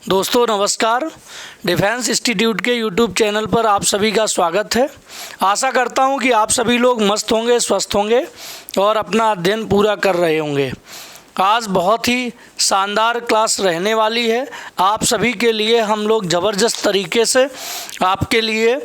दोस्तों नमस्कार। Defence institute के यूट्यूब चैनल पर आप सभी का स्वागत है। आशा करता हूं कि आप सभी लोग मस्त होंगे, स्वस्थ होंगे और अपना अध्ययन पूरा कर रहे होंगे। आज बहुत ही शानदार क्लास रहने वाली है। आप सभी के लिए हम लोग ज़बरदस्त तरीके से आपके लिए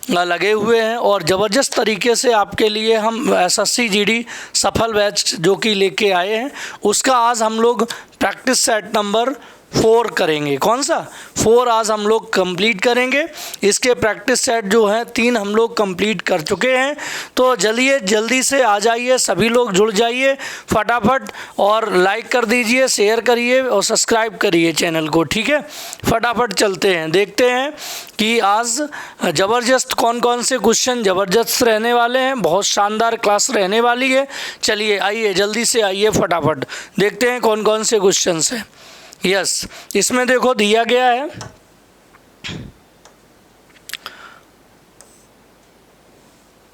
लगे हुए हैं और ज़बरदस्त तरीके से आपके लिए हम एसएससी जीडी सफल बैच जो कि लेके आए हैं, उसका आज हम लोग प्रैक्टिस सेट नंबर 4 करेंगे। कौन सा 4 आज हम लोग कंप्लीट करेंगे। इसके प्रैक्टिस सेट जो हैं 3 हम लोग कंप्लीट कर चुके हैं। तो चलिए जल्दी से आ जाइए, सभी लोग जुड़ जाइए फटाफट और लाइक कर दीजिए, शेयर करिए और सब्सक्राइब करिए चैनल को। ठीक है, फटाफट चलते हैं, देखते हैं कि आज ज़बरदस्त कौन कौन से क्वेश्चन ज़बरदस्त रहने वाले हैं। बहुत शानदार क्लास रहने वाली है। चलिए आइए, जल्दी से आइए, फटाफट देखते हैं कौन कौन से क्वेश्चन हैं। यस, इसमें देखो दिया गया है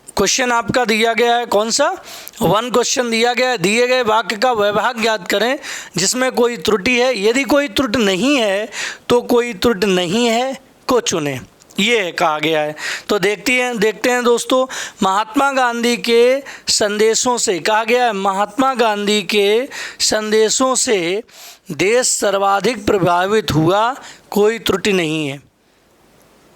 क्वेश्चन, आपका दिया गया है कौन सा 1 क्वेश्चन दिया गया है। दिए गए वाक्य का वैभाग ज्ञात करें जिसमें कोई त्रुटि है। यदि कोई त्रुटि नहीं है तो कोई त्रुटि नहीं है को चुनें, ये कहा गया है। तो देखते हैं दोस्तों, महात्मा गांधी के संदेशों से कहा गया है, महात्मा गांधी के संदेशों से देश सर्वाधिक प्रभावित हुआ, कोई त्रुटि नहीं है।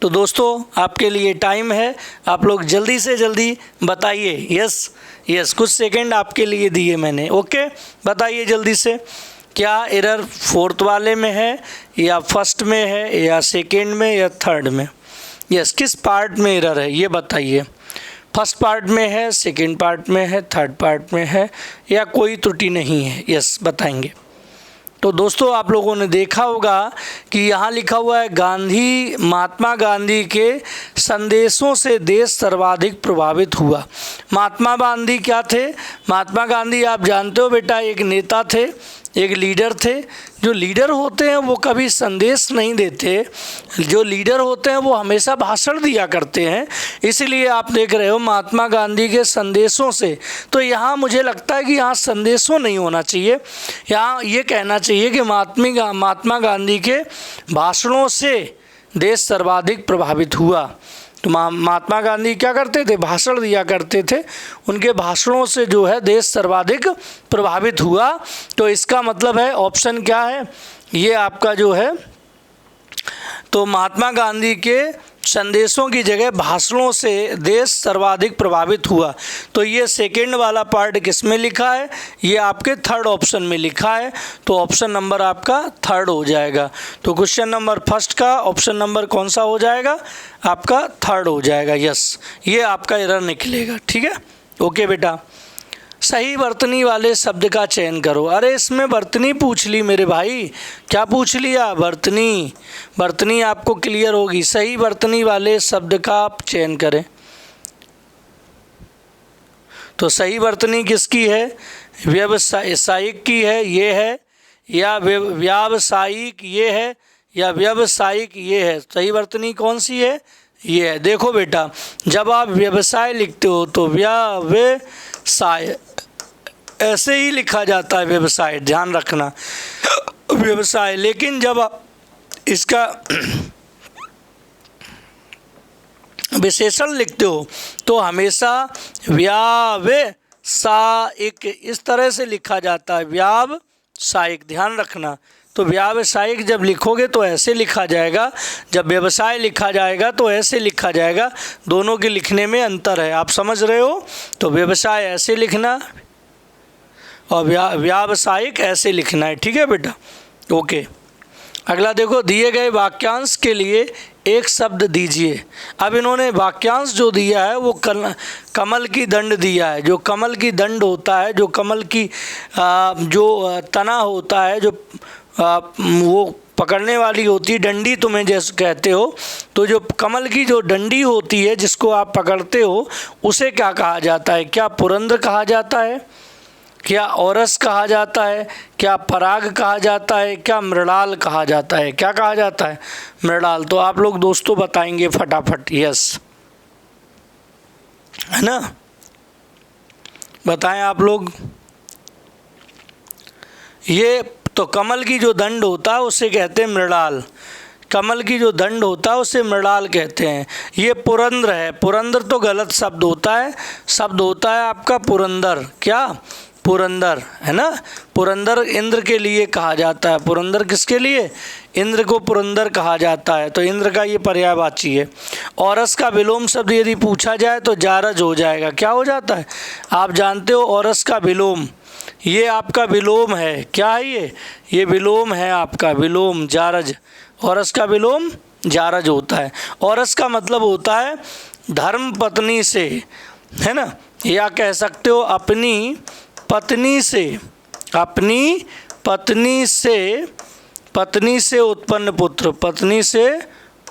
तो दोस्तों आपके लिए टाइम है, आप लोग जल्दी से जल्दी बताइए। यस, कुछ सेकंड आपके लिए दिए मैंने। ओके, बताइए जल्दी से, क्या एरर 4th वाले में है या फर्स्ट में है या सेकंड में या थर्ड में। यस, किस पार्ट में एरर है ये बताइए। फर्स्ट पार्ट में है, सेकंड पार्ट में है, थर्ड पार्ट में है या कोई त्रुटि नहीं है। यस बताएंगे। तो दोस्तों आप लोगों ने देखा होगा कि यहाँ लिखा हुआ है महात्मा गांधी के संदेशों से देश सर्वाधिक प्रभावित हुआ। महात्मा गांधी क्या थे? महात्मा गांधी आप जानते हो बेटा, एक नेता थे, एक लीडर थे। जो लीडर होते हैं वो कभी संदेश नहीं देते, जो लीडर होते हैं वो हमेशा भाषण दिया करते हैं। इसलिए आप देख रहे हो महात्मा गांधी के संदेशों से। तो यहाँ मुझे लगता है कि यहाँ संदेशों नहीं होना चाहिए, यहाँ ये कहना चाहिए कि महात्मा गांधी के भाषणों से देश सर्वाधिक प्रभावित हुआ। तो महात्मा गांधी क्या करते थे? भाषण दिया करते थे। उनके भाषणों से जो है देश सर्वाधिक प्रभावित हुआ। तो इसका मतलब है ऑप्शन क्या है ये आपका जो है, तो महात्मा गांधी के संदेशों की जगह भाषणों से देश सर्वाधिक प्रभावित हुआ। तो ये सेकंड वाला पार्ट किस में लिखा है? ये आपके थर्ड ऑप्शन में लिखा है। तो ऑप्शन नंबर आपका थर्ड हो जाएगा। तो क्वेश्चन नंबर फर्स्ट का ऑप्शन नंबर कौन सा हो जाएगा? आपका थर्ड हो जाएगा। यस, ये आपका एरर निकलेगा। ठीक है, ओके बेटा। सही वर्तनी वाले शब्द का चयन करो। अरे इसमें वर्तनी पूछ ली मेरे भाई, क्या पूछ लिया? वर्तनी आपको क्लियर होगी। सही वर्तनी वाले शब्द का आप चयन करें। तो सही वर्तनी किसकी है? व्यावसायिक की है, ये है, या व्यावसायिक ये है, या व्यवसायिक ये है। सही वर्तनी कौन सी है? ये है। देखो बेटा, जब आप व्यवसाय लिखते हो तो व्यवसाय ऐसे ही लिखा जाता है, व्यवसाय, ध्यान रखना, व्यवसाय। लेकिन जब आप इसका विशेषण लिखते हो तो हमेशा व्यावसायिक इस तरह से लिखा जाता है, व्यावसायिक, ध्यान रखना। तो व्यावसायिक जब लिखोगे तो ऐसे लिखा जाएगा, जब व्यवसाय लिखा जाएगा तो ऐसे लिखा जाएगा। दोनों के लिखने में अंतर है, आप समझ रहे हो? तो व्यवसाय ऐसे लिखना और व्यावसायिक ऐसे लिखना है। ठीक है बेटा, ओके। अगला देखो, दिए गए वाक्यांश के लिए एक शब्द दीजिए। अब इन्होंने वाक्यांश जो दिया है वो कमल की दंड दिया है। जो कमल की दंड होता है, जो कमल की जो तना होता है, जो वो पकड़ने वाली होती है, डंडी तुम्हें जैसे कहते हो, तो जो कमल की जो डंडी होती है जिसको आप पकड़ते हो उसे क्या कहा जाता है? क्या पुरंद्र कहा जाता है? क्या औरस कहा जाता है? क्या पराग कहा जाता है? क्या मृणाल कहा जाता है? क्या कहा जाता है? मृणाल। तो आप लोग दोस्तों बताएंगे फटाफट। यस, है ना, बताएं आप लोग। ये तो कमल की जो दंड होता है उसे कहते हैं मृणाल। कमल की जो दंड होता है उसे मृणाल कहते हैं। ये पुरंदर है। पुरंदर तो गलत शब्द होता है, शब्द होता है आपका पुरंदर। क्या? पुरंदर, है ना। पुरंदर इंद्र के लिए कहा जाता है। पुरंदर किसके लिए? इंद्र को पुरंदर कहा जाता है। तो इंद्र का ये पर्यायवाची है। औरस का विलोम शब्द यदि पूछा जाए तो जारज हो जाएगा। क्या हो जाता है? आप जानते हो औरस का विलोम, ये आपका विलोम है। क्या है ये विलोम है आपका, विलोम, जारज। औरस का विलोम जारज होता है। औरस का मतलब होता है धर्म पत्नी से, है ना, या कह सकते हो अपनी पत्नी से, अपनी पत्नी से उत्पन्न पुत्र, पत्नी से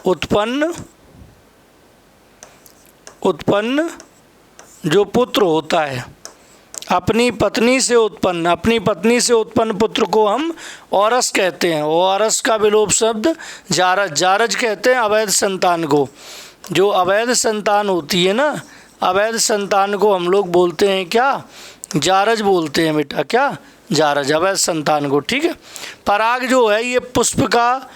उत्पन्न जो पुत्र होता है, अपनी पत्नी से उत्पन्न पुत्र को हम औरस कहते हैं। औरस का विलोप शब्द जारज। जारज कहते हैं अवैध संतान को। जो अवैध संतान होती है ना, अवैध संतान को हम लोग बोलते हैं क्या? जारज बोलते हैं बेटा। क्या? जारज, अवैध संतान को। ठीक है। पराग जो है ये पुष्प का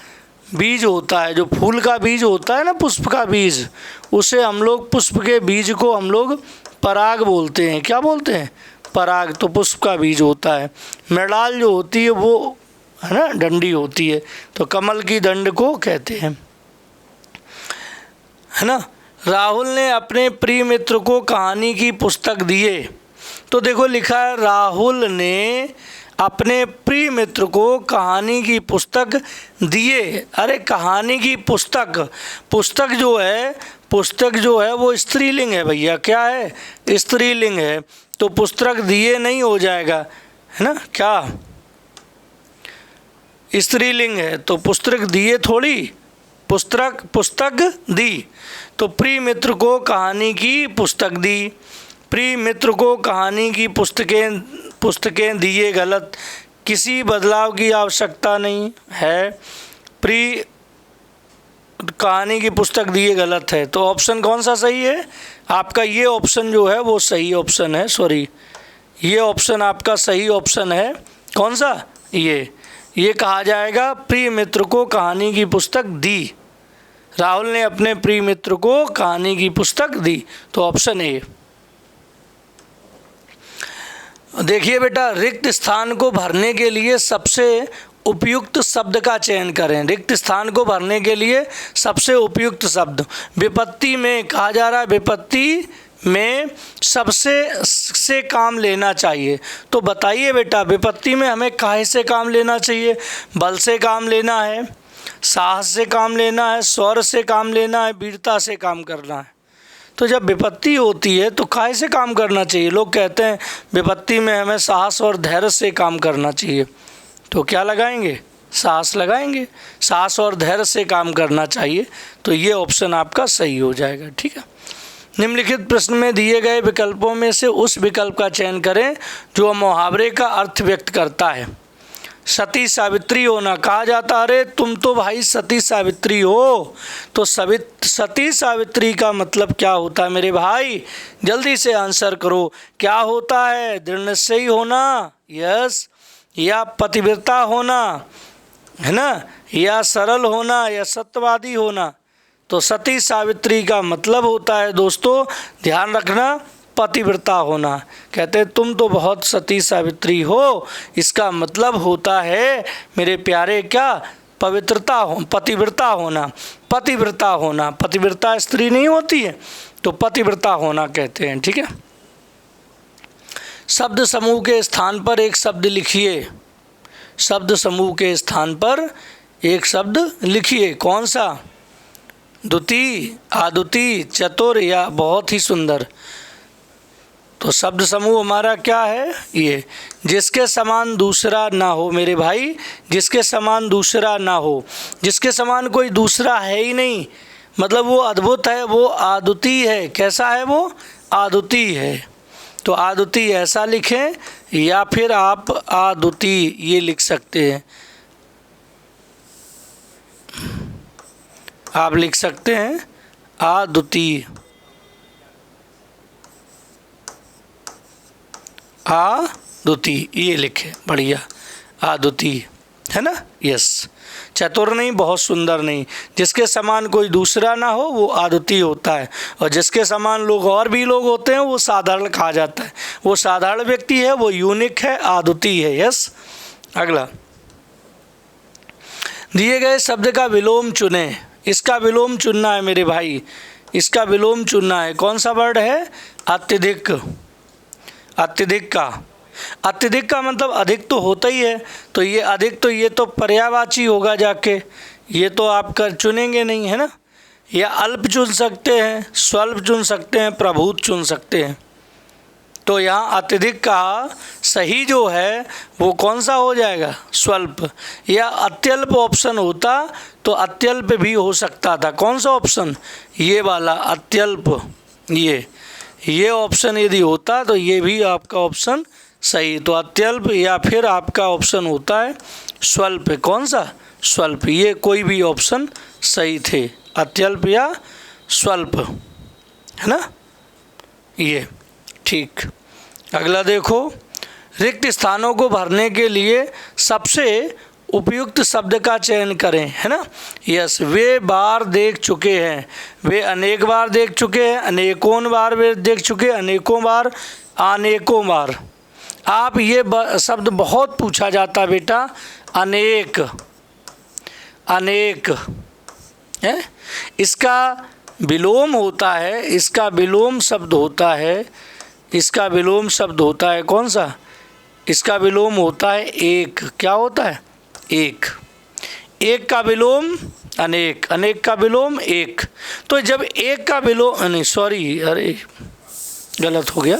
बीज होता है। जो फूल का बीज होता है ना, पुष्प का बीज, उसे हम लोग, पुष्प के बीज को हम लोग पराग बोलते हैं। क्या बोलते हैं? पराग। तो पुष्प का बीज होता है। मृणाल जो होती है वो, है ना, डंडी होती है। तो कमल की दंड को कहते हैं, है ना। राहुल ने अपने प्रिय मित्र को कहानी की पुस्तक दिए। तो देखो लिखा है राहुल ने अपने प्रिय मित्र को कहानी की पुस्तक दिए। अरे कहानी की पुस्तक, पुस्तक जो है वो स्त्रीलिंग है भैया। क्या है? स्त्रीलिंग है। तो पुस्तक दिए नहीं हो जाएगा, है ना। क्या? स्त्रीलिंग है तो पुस्तक दिए थोड़ी, पुस्तक दी। तो प्रिय मित्र को कहानी की पुस्तक दी। प्रिय मित्र को कहानी की पुस्तकें दिए, गलत। किसी बदलाव की आवश्यकता नहीं है। प्रिय कहानी की पुस्तक दिए, गलत है। तो ऑप्शन कौन सा सही है आपका? ये ऑप्शन जो है वो सही ऑप्शन है। सॉरी, ये ऑप्शन आपका सही ऑप्शन है। कौन सा? ये कहा जाएगा प्रिय मित्र को कहानी की पुस्तक दी। राहुल ने अपने प्रिय मित्र को कहानी की पुस्तक दी। तो ऑप्शन ए। देखिए बेटा, रिक्त स्थान को भरने के लिए सबसे उपयुक्त शब्द का चयन करें। रिक्त स्थान को भरने के लिए सबसे उपयुक्त शब्द। विपत्ति में कहा जा रहा है, विपत्ति में सबसे से काम लेना चाहिए। तो बताइए बेटा, विपत्ति में हमें काहे से काम लेना चाहिए? बल से काम लेना है, साहस से काम लेना है, शौर्य से काम लेना है, वीरता से काम करना है। तो जब विपत्ति होती है तो काहे से काम करना चाहिए? लोग कहते हैं विपत्ति में हमें साहस और धैर्य से काम करना चाहिए। तो क्या लगाएंगे? साहस लगाएंगे। साहस और धैर्य से काम करना चाहिए। तो ये ऑप्शन आपका सही हो जाएगा। ठीक है। निम्नलिखित प्रश्न में दिए गए विकल्पों में से उस विकल्प का चयन करें जो मुहावरे का अर्थ व्यक्त करता है। सती सावित्री होना, कहा जाता अरे तुम तो भाई सती सावित्री हो। तो सती सावित्री का मतलब क्या होता है मेरे भाई? जल्दी से आंसर करो। क्या होता है? दृढ़ निश्चयी होना, यस, या पतिव्रता होना, है ना, या सरल होना, या सत्यवादी होना। तो सती सावित्री का मतलब होता है दोस्तों, ध्यान रखना, पतिव्रता होना। कहते हैं तुम तो बहुत सती सावित्री हो, इसका मतलब होता है मेरे प्यारे क्या? पवित्रता हो, पतिव्रता होना। पतिव्रता होना, पतिव्रता स्त्री नहीं होती है, तो पतिव्रता होना कहते हैं। ठीक है। शब्द समूह के स्थान पर एक शब्द लिखिए। शब्द समूह के स्थान पर एक शब्द लिखिए। कौन सा? द्वितीय, आद्वितीय, चतुर या बहुत ही सुंदर। तो शब्द समूह हमारा क्या है? ये जिसके समान दूसरा ना हो मेरे भाई, जिसके समान दूसरा ना हो। जिसके समान कोई दूसरा है ही नहीं, मतलब वो अद्भुत है, वो अद्वितीय है। कैसा है वो? अद्वितीय है। तो अद्वितीय ऐसा लिखें, या फिर आप अद्वितीय ये लिख सकते हैं। आप लिख सकते हैं अद्वितीय, अद्वितीय ये लिखे, बढ़िया, अद्वितीय। है ना। यस, चतुर नहीं, बहुत सुंदर नहीं, जिसके समान कोई दूसरा ना हो वो अद्वितीय होता है, और जिसके समान लोग और भी लोग होते हैं वो साधारण कहा जाता है। वो साधारण व्यक्ति है, वो यूनिक है, अद्वितीय है। यस। अगला, दिए गए शब्द का विलोम चुनें। इसका विलोम चुनना है मेरे भाई, इसका विलोम चुनना है। कौन सा वर्ड है? अत्यधिक। अत्यधिक का, अत्यधिक का मतलब अधिक तो होता ही है, तो ये अधिक, तो ये तो पर्यायवाची होगा जाके, ये तो आप कर चुनेंगे नहीं, है ना। या अल्प चुन सकते हैं, स्वल्प चुन सकते हैं, प्रभुत चुन सकते हैं। तो यहाँ अत्यधिक का सही जो है वो कौन सा हो जाएगा? स्वल्प। या अत्यल्प ऑप्शन होता तो अत्यल्प भी हो सकता था। कौन सा ऑप्शन? ये वाला अत्यल्प। ये ऑप्शन यदि होता तो ये भी आपका ऑप्शन सही। तो अत्यल्प या फिर आपका ऑप्शन होता है स्वल्प। कौन सा? स्वल्प। ये कोई भी ऑप्शन सही थे, अत्यल्प या स्वल्प, है ना। ये ठीक। अगला देखो, रिक्त स्थानों को भरने के लिए सबसे उपयुक्त शब्द का चयन करें, है ना। यस, वे बार देख चुके हैं, वे अनेक बार देख चुके हैं, अनेकों बार वे देख चुके हैं, अनेकों बार, अनेकों बार। आप ये शब्द बहुत पूछा जाता बेटा, अनेक। अनेक है, इसका विलोम होता है, इसका विलोम शब्द होता है, इसका विलोम शब्द होता है कौन सा? इसका विलोम होता है एक। क्या होता है? एक। एक का विलोम अनेक, अनेक का विलोम एक। तो जब एक का विलोम, नहीं सॉरी, अरे गलत हो गया।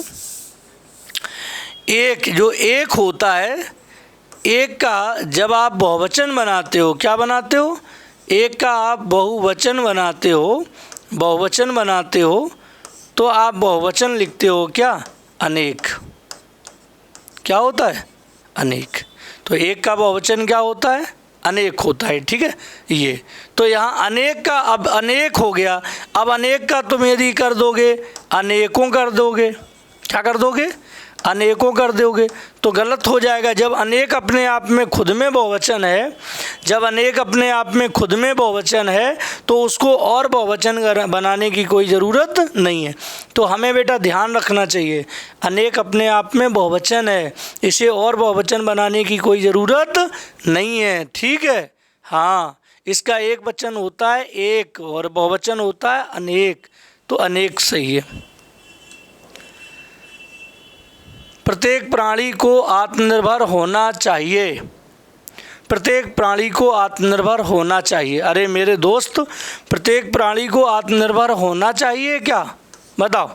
एक जो एक होता है, एक का जब आप बहुवचन बनाते हो, क्या बनाते हो? एक का आप बहुवचन बनाते हो, बहुवचन बनाते हो, तो आप बहुवचन लिखते हो क्या? अनेक। क्या होता है? अनेक। तो एक का बहुवचन क्या होता है? अनेक होता है, ठीक है। ये तो यहाँ अनेक का अब अनेक हो गया। अब अनेक का तुम यदि कर दोगे अनेकों कर दोगे, क्या कर दोगे? अनेकों कर दोगे, तो गलत हो जाएगा। जब अनेक अपने आप में खुद में बहुवचन है, जब अनेक अपने आप में खुद में बहुवचन है, तो उसको और बहुवचन बनाने की कोई ज़रूरत नहीं है। तो हमें बेटा ध्यान रखना चाहिए, अनेक अपने आप में बहुवचन है, इसे और बहुवचन बनाने की कोई ज़रूरत नहीं है, ठीक है। हाँ, इसका एक वचन होता है एक और बहुवचन होता है अनेक, तो अनेक सही है। प्रत्येक प्राणी को आत्मनिर्भर होना चाहिए। प्रत्येक प्राणी को आत्मनिर्भर होना चाहिए। अरे मेरे दोस्त, प्रत्येक प्राणी को आत्मनिर्भर होना चाहिए क्या? बताओ,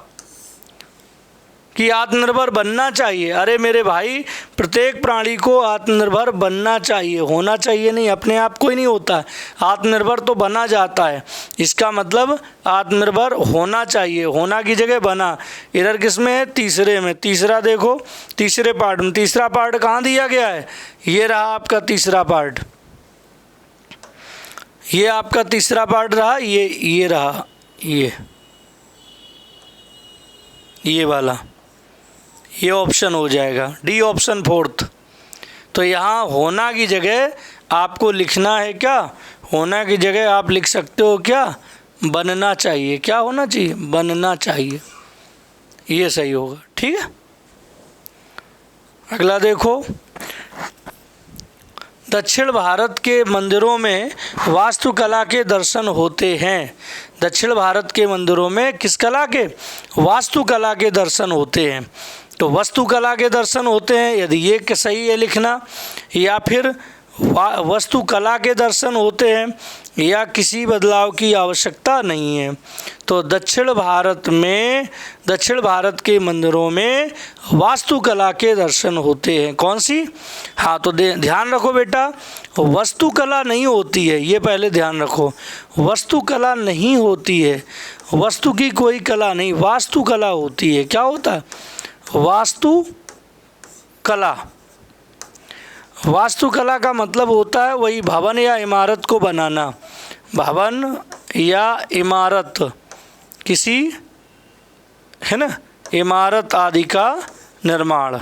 कि आत्मनिर्भर बनना चाहिए? अरे मेरे भाई, प्रत्येक प्राणी को आत्मनिर्भर बनना चाहिए, होना चाहिए नहीं, अपने आप कोई नहीं होता। आत्मनिर्भर तो बना जाता है, इसका मतलब आत्मनिर्भर होना चाहिए, होना की जगह बना। इधर किस में है? तीसरे में। तीसरा देखो, तीसरे पार्ट में। तीसरा पार्ट कहाँ दिया गया है? ये रहा आपका तीसरा पार्ट, ये आपका तीसरा पार्ट रहा, ये रहा, ये वाला, ये ऑप्शन हो जाएगा डी, ऑप्शन फोर्थ। तो यहाँ होना की जगह आपको लिखना है क्या? होना की जगह आप लिख सकते हो क्या? बनना चाहिए। क्या होना चाहिए? बनना चाहिए, ये सही होगा, ठीक है। अगला देखो, दक्षिण भारत के मंदिरों में वास्तुकला के दर्शन होते हैं। दक्षिण भारत के मंदिरों में किस कला के? वास्तुकला के दर्शन होते हैं। तो वास्तुकला के दर्शन होते हैं, यदि ये सही है लिखना, या फिर वास्तुकला के दर्शन होते हैं, या किसी बदलाव की आवश्यकता नहीं है। तो दक्षिण भारत के मंदिरों में वास्तुकला के दर्शन होते हैं। कौन सी? हाँ, तो ध्यान रखो बेटा, वास्तुकला नहीं होती है, ये पहले ध्यान रखो। वास्तुकला नहीं होती है, वस्तु की कोई कला नहीं, वास्तुकला होती है। क्या होता है? वास्तुकला। वास्तुकला का मतलब होता है वही भवन या इमारत को बनाना, भवन या इमारत, किसी, है ना, इमारत आदि का निर्माण,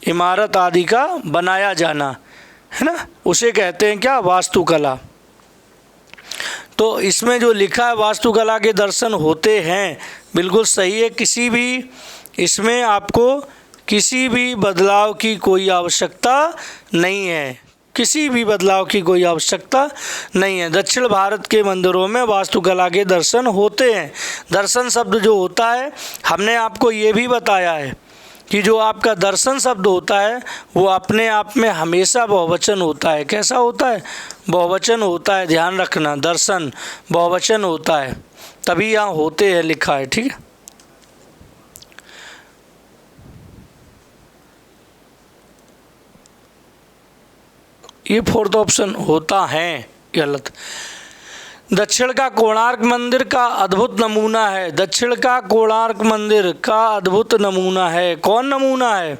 इमारत आदि का बनाया जाना, है ना, उसे कहते हैं क्या, वास्तुकला। तो इसमें जो लिखा है वास्तुकला के दर्शन होते हैं, बिल्कुल सही है। किसी भी इसमें आपको किसी भी बदलाव की कोई आवश्यकता नहीं है, किसी भी बदलाव की कोई आवश्यकता नहीं है। दक्षिण भारत के मंदिरों में वास्तुकला के दर्शन होते हैं। दर्शन शब्द जो होता है, हमने आपको ये भी बताया है कि जो आपका दर्शन शब्द होता है वो अपने आप में हमेशा बहुवचन होता है। कैसा होता है, बहुवचन होता है, ध्यान रखना, दर्शन बहुवचन होता है, तभी यहाँ होते हैं लिखा है, ठीक है। ये फोर्थ ऑप्शन होता है गलत। दक्षिण का कोणार्क मंदिर का अद्भुत नमूना है। दक्षिण का कोणार्क मंदिर का अद्भुत नमूना है। कौन नमूना है?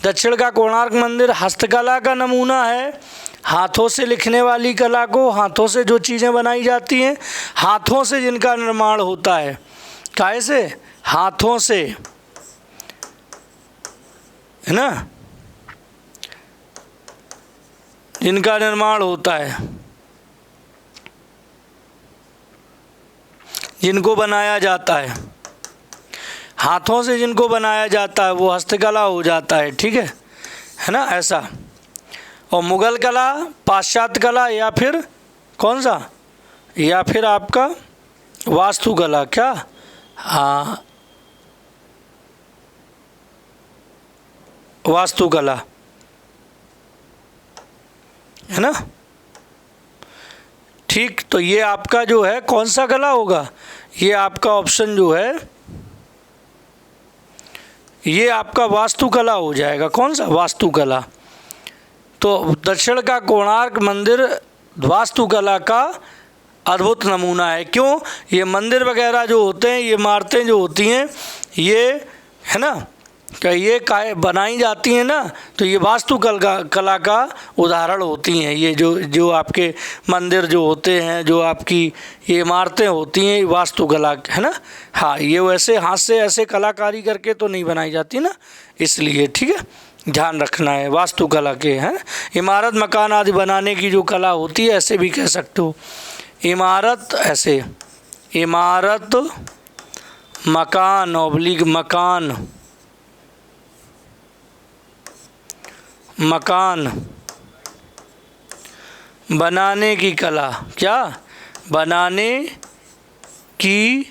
दक्षिण का कोणार्क मंदिर हस्तकला का नमूना है। हाथों से लिखने वाली कला को, हाथों से जो चीज़ें बनाई जाती हैं, हाथों से जिनका निर्माण होता है, काहे से? हाथों से, है ना, जिनका निर्माण होता है, जिनको बनाया जाता है, हाथों से जिनको बनाया जाता है वो हस्तकला हो जाता है, ठीक है ना, ऐसा। और मुगल कला, पाश्चात्य कला, या फिर कौन सा, या फिर आपका वास्तुकला, क्या? हाँ, वास्तुकला, है ना, ठीक। तो ये आपका जो है कौन सा कला होगा, ये आपका ऑप्शन जो है ये आपका वास्तुकला हो जाएगा। कौन सा? वास्तुकला। तो दक्षिण का कोणार्क मंदिर वास्तुकला का अद्भुत नमूना है। क्यों? ये मंदिर वगैरह जो होते हैं, ये इमारतें जो होती हैं, ये, है ना, क्या ये बनाई जाती हैं ना, तो ये कला का उदाहरण होती हैं। ये जो आपके मंदिर जो होते हैं, जो आपकी ये इमारतें होती हैं, वास्तुकला, है ना। हाँ, ये वैसे हाथ से ऐसे कलाकारी करके तो नहीं बनाई जाती ना, इसलिए, ठीक है, ध्यान रखना है। वास्तुकला के हैं, इमारत मकान आदि बनाने की जो कला होती है, ऐसे भी कह सकते हो, इमारत, ऐसे इमारत मकान ऑब्लिक मकान, मकान बनाने की कला, क्या? बनाने की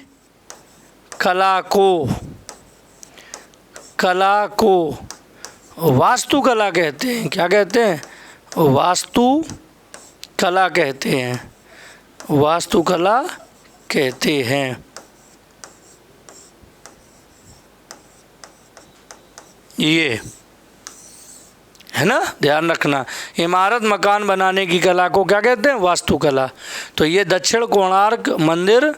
कला को वास्तुकला कहते हैं। क्या कहते हैं? वास्तुकला कहते हैं, वास्तुकला कहते हैं। ये है ना, ध्यान रखना, इमारत मकान बनाने की कला को क्या कहते हैं? वास्तुकला। तो ये दक्षिण कोणार्क मंदिर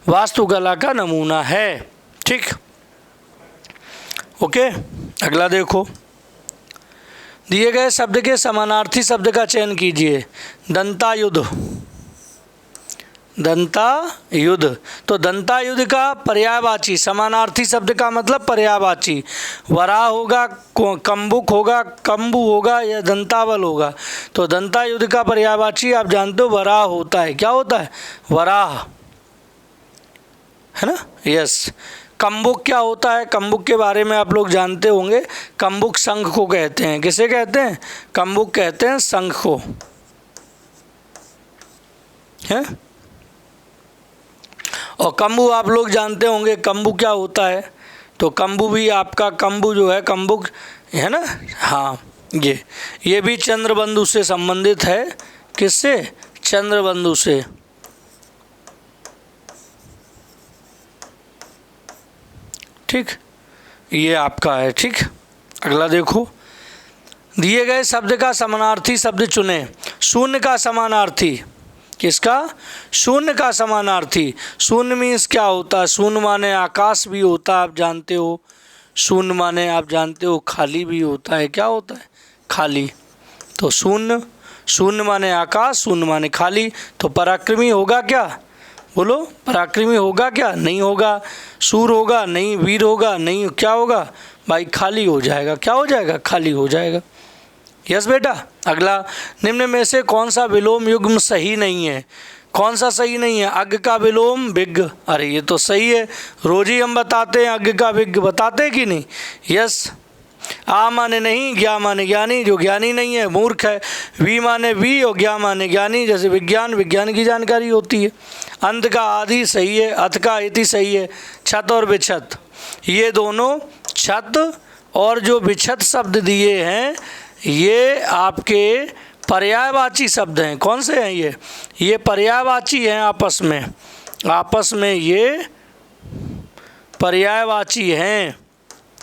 वास्तुकला का नमूना है, ठीक। ओके, अगला देखो, दिए गए शब्द के समानार्थी शब्द का चयन कीजिए। दंतायुध, दंतायुध। तो दंतायुध का पर्यायवाची, समानार्थी शब्द का मतलब पर्यायवाची, वराह होगा, कंबुक होगा, कंबु होगा, या दंतावल होगा। तो दंतायुध का पर्यायवाची आप जानते हो वराह होता है। क्या होता है? वराह, है ना, यस। कंबुक क्या होता है? कंबुक के बारे में आप लोग जानते होंगे, कंबुक शंख को कहते हैं। किसे कहते हैं? कंबुक कहते हैं शंख को, है। और कंबु आप लोग जानते होंगे, कंबु क्या होता है? तो कंबु भी आपका, कंबु जो है, कंबुक, है ना, हाँ, ये भी चंद्रबंधु से संबंधित है। किससे? चंद्रबंधु से। ठीक, ये आपका है, ठीक। अगला देखो, दिए गए शब्द का समानार्थी शब्द चुनें। शून्य का समानार्थी, किसका? शून्य का समानार्थी। शून्य मीन्स क्या होता है? शून्य माने आकाश भी होता है, आप जानते हो। शून्य माने आप जानते हो खाली भी होता है। क्या होता है? खाली। तो शून्य, शून्य माने आकाश, शून्य माने खाली। तो पराक्रमी होगा क्या? बोलो, पराक्रमी होगा क्या? नहीं होगा। शूर होगा? नहीं। वीर होगा? नहीं। क्या होगा भाई? खाली हो जाएगा। क्या हो जाएगा? खाली हो जाएगा। यस बेटा। अगला, निम्न में से कौन सा विलोम युग्म सही नहीं है? कौन सा सही नहीं है? अग का विलोम विग। अरे ये तो सही है, रोज ही हम बताते हैं अग का विग, बताते हैं कि नहीं? यस। आ माने नहीं, ज्ञा माने ज्ञानी, जो ज्ञानी नहीं है मूर्ख है। वी माने वी और ज्ञा माने ज्ञानी, जैसे विज्ञान, विज्ञान की जानकारी होती है। अंत का आदि सही है, अथ का इति सही है। छत और विछत, ये दोनों, छत और जो विछत शब्द दिए हैं ये आपके पर्यायवाची शब्द हैं। कौन से हैं ये पर्यायवाची हैं, आपस में ये पर्यायवाची हैं,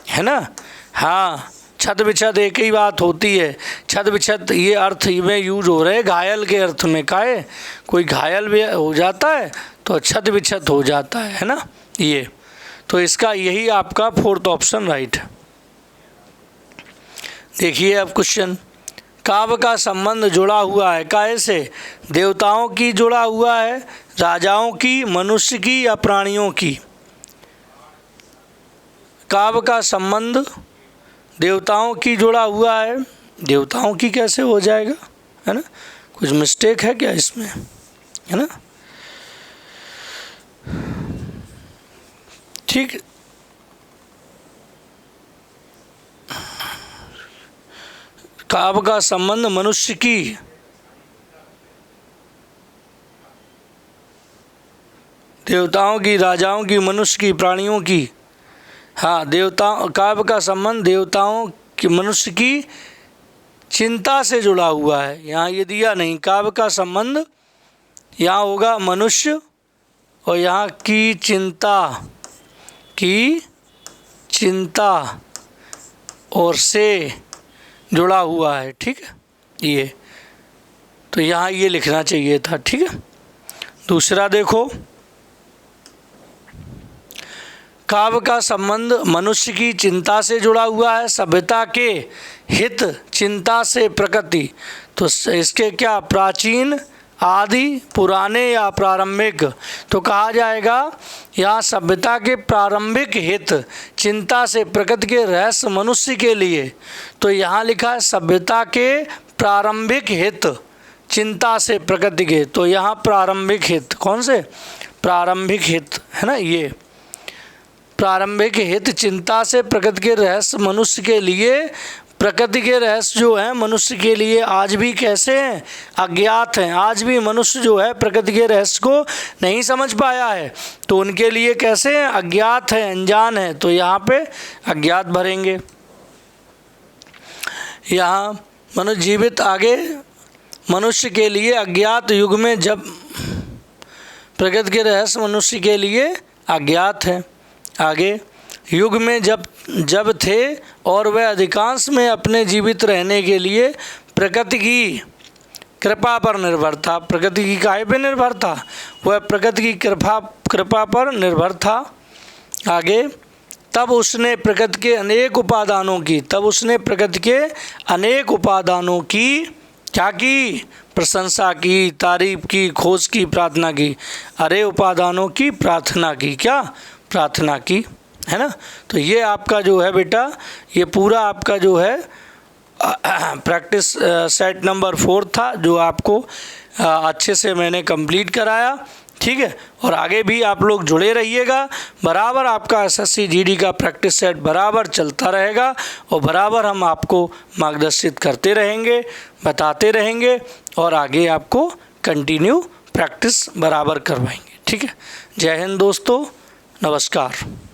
है ना? हाँ, छत विछत एक ही बात होती है। छत विछत ये अर्थ में यूज हो रहे घायल के अर्थ में, काहे कोई घायल भी हो जाता है तो छत विछत हो जाता है ना? ये तो इसका यही आपका फोर्थ ऑप्शन राइट है। देखिए अब क्वेश्चन, काव्य का संबंध जुड़ा हुआ है काहे से? देवताओं की जुड़ा हुआ है, राजाओं की, मनुष्य की या प्राणियों की? काव्य का संबंध देवताओं की जुड़ा हुआ है। देवताओं की कैसे हो जाएगा, है ना? कुछ मिस्टेक है क्या इसमें, है ना? ठीक, काव्य का संबंध मनुष्य की, देवताओं की, राजाओं की, मनुष्य की, प्राणियों की। हाँ, देवताओं, काव्य का संबंध देवताओं की, मनुष्य की चिंता से जुड़ा हुआ है। यहाँ ये दिया नहीं, काव्य का संबंध यहाँ होगा मनुष्य और यहाँ की चिंता और से जुड़ा हुआ है, ठीक है? ये तो यहाँ ये लिखना चाहिए था, ठीक है? दूसरा देखो, काव्य का संबंध मनुष्य की चिंता से जुड़ा हुआ है, सभ्यता के हित, चिंता से प्रकृति। तो इसके क्या, प्राचीन, आदि, पुराने या प्रारंभिक? तो कहा जाएगा यहाँ सभ्यता के प्रारंभिक हित, चिंता से प्रकृति के रहस्य मनुष्य के लिए। तो यहाँ लिखा है सभ्यता के प्रारंभिक हित, चिंता से प्रकृति के। तो यहाँ प्रारंभिक हित, कौन से? प्रारंभिक हित, है ना? ये प्रारंभिक हित, चिंता से प्रकृति के रहस्य मनुष्य के लिए। प्रकृति के रहस्य जो है मनुष्य के लिए आज भी कैसे हैं? अज्ञात हैं। आज भी मनुष्य जो है प्रकृति के रहस्य को नहीं समझ पाया है, तो उनके लिए कैसे हैं? अज्ञात है, अनजान है। तो यहाँ पे अज्ञात भरेंगे। यहाँ मनुष्य जीवित, आगे मनुष्य के लिए अज्ञात युग में, जब प्रकृति के रहस्य मनुष्य के लिए अज्ञात है। आगे, युग में जब थे और वह अधिकांश में अपने जीवित रहने के लिए प्रकृति की कृपा पर निर्भर था। प्रकृति की काहे पे निर्भर था? वह प्रकृति की कृपा पर निर्भर था। आगे, तब उसने प्रकृति के अनेक उपादानों की क्या की? प्रशंसा की, तारीफ की, खोज की, प्रार्थना की। अरे उपादानों की प्रार्थना की, क्या प्रार्थना की, है ना? तो ये आपका जो है बेटा, ये पूरा आपका जो है प्रैक्टिस सेट नंबर 4 था, जो आपको अच्छे से मैंने कंप्लीट कराया, ठीक है? और आगे भी आप लोग जुड़े रहिएगा, बराबर आपका एसएससी जीडी का प्रैक्टिस सेट बराबर चलता रहेगा और बराबर हम आपको मार्गदर्शित करते रहेंगे, बताते रहेंगे और आगे आपको कंटिन्यू प्रैक्टिस बराबर करवाएंगे, ठीक है? जय हिंद दोस्तों, नमस्कार।